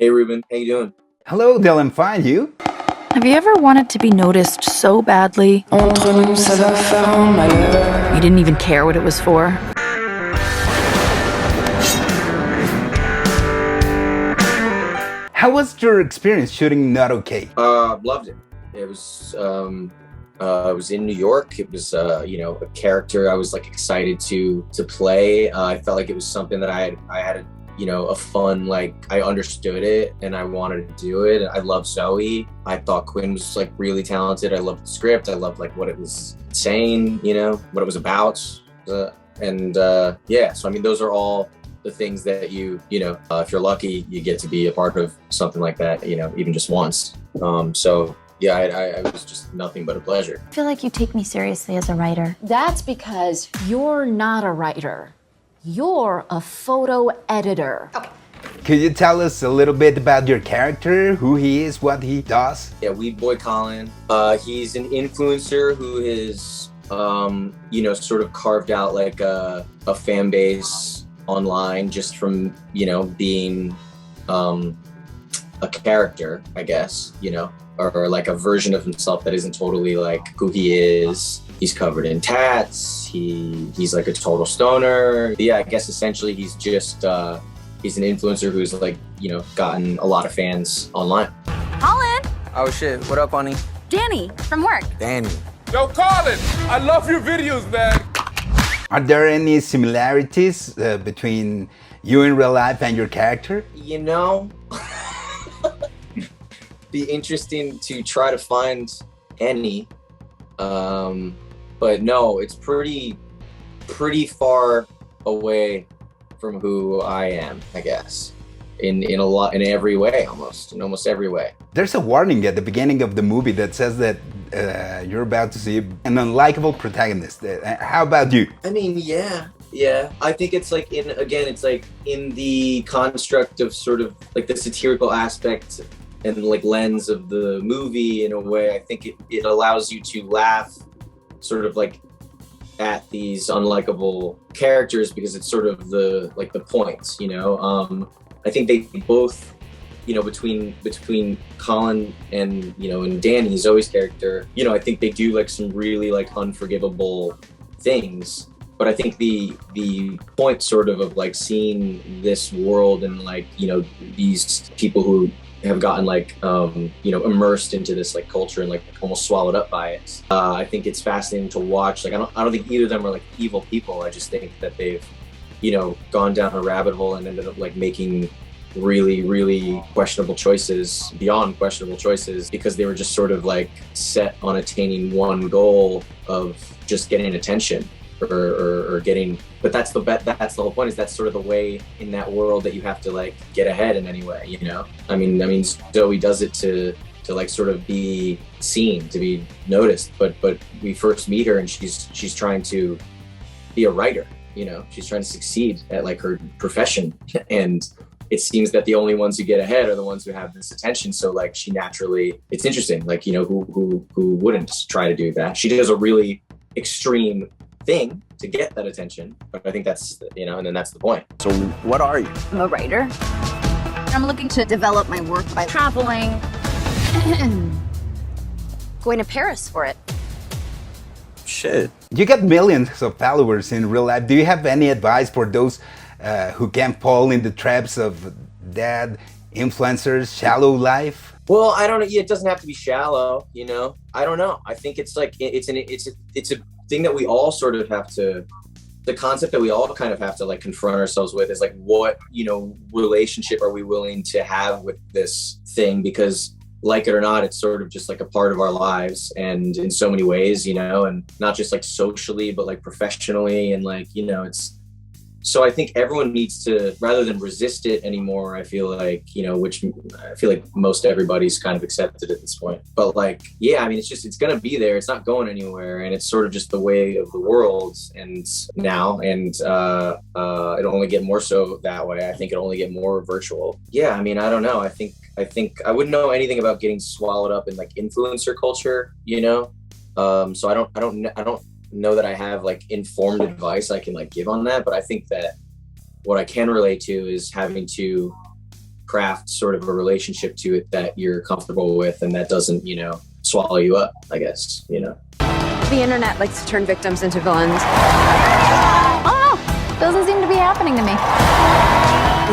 Hey Ruben, how you doing? Hello, Dylan. Fine, you? Have you ever wanted to be noticed so badly Entre nous, ça va faire un malheur. you didn't even care what it was for? How was your experience shooting Not Okay? Loved it. It was in New York. It was a character I was like excited to play. I felt like it was something that I had a fun, like I understood it and I wanted to do it. I love Zoe. I thought Quinn was like really talented. I loved the script. I loved like what it was saying, what it was about. So I mean, those are all the things that if you're lucky, you get to be a part of something like that, even just once. I was just nothing but a pleasure. I feel like you take me seriously as a writer. That's because you're not a writer. You're a photo editor. Okay. Could you tell us a little bit about your character, who he is, what he does? Yeah, Weed Boy Colin. He's an influencer who is, sort of carved out like a fan base online just from, being a character, I guess, or like a version of himself that isn't totally like who he is. He's covered in tats. He's like a total stoner. Yeah, I guess essentially he's just he's an influencer who's like, gotten a lot of fans online. Colin! Oh shit, what up, honey? Danny, from work. Danny. Yo, Colin, I love your videos, man. Are there any similarities between you in real life and your character? Be interesting to try to find any. But no, it's pretty far away from who I am, I guess. In every way, in almost every way. There's a warning at the beginning of the movie that says that you're about to see an unlikable protagonist. How about you? I mean, yeah. I think it's like it's like in the construct of sort of like the satirical aspect and like lens of the movie in a way. I think it allows you to laugh sort of like at these unlikable characters because it's sort of the point, I think they both, between Colin and and Danny, Zoe's character, I think they do like some really like unforgivable things. But I think the point sort of like seeing this world and like, these people who have gotten like, immersed into this like culture and like almost swallowed up by it. I think it's fascinating to watch. Like, I don't think either of them are like evil people. I just think that they've, gone down a rabbit hole and ended up like making really, really questionable choices, beyond questionable choices, because they were just sort of like set on attaining one goal of just getting attention. Or getting, but that's the whole point, is that's sort of the way in that world that you have to like get ahead in any way, I mean Zoe does it to like sort of be seen, to be noticed, but we first meet her and she's trying to be a writer, she's trying to succeed at like her profession, and it seems that the only ones who get ahead are the ones who have this attention. So like she naturally, it's interesting, like who wouldn't try to do that. She does a really extreme thing to get that attention, but I think that's and then that's the point. So what are you? I'm a writer. I'm looking to develop my work by traveling. Going to Paris for it. Shit. You got millions of followers in real life. Do you have any advice for those who can fall in the traps of that influencers' shallow life? Well, I don't know. Yeah, it doesn't have to be shallow, I don't know. I think it's like it's a thing that we all sort of have to, the concept that we all kind of have to like confront ourselves with is like, what, relationship are we willing to have with this thing? Because like it or not, it's sort of just like a part of our lives, and in so many ways, and not just like socially, but like professionally, and like, so I think everyone needs to, rather than resist it anymore, I feel like, which I feel like most everybody's kind of accepted at this point. But like, yeah, I mean, it's going to be there. It's not going anywhere. And it's sort of just the way of the world and now. And it'll only get more so that way. I think it'll only get more virtual. Yeah, I mean, I don't know. I think I wouldn't know anything about getting swallowed up in like influencer culture, so I don't know that I have like informed advice I can like give on that, but I think that what I can relate to is having to craft sort of a relationship to it that you're comfortable with and that doesn't, you know, swallow you up, I guess, you know. The internet likes to turn victims into villains. Oh, doesn't seem to be happening to me.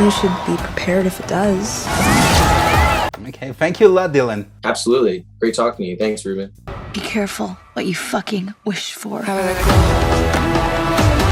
You should be prepared if it does. Okay, thank you a lot, Dylan. Absolutely. Great talking to you. Thanks, Ruben. Be careful what you fucking wish for. Have a good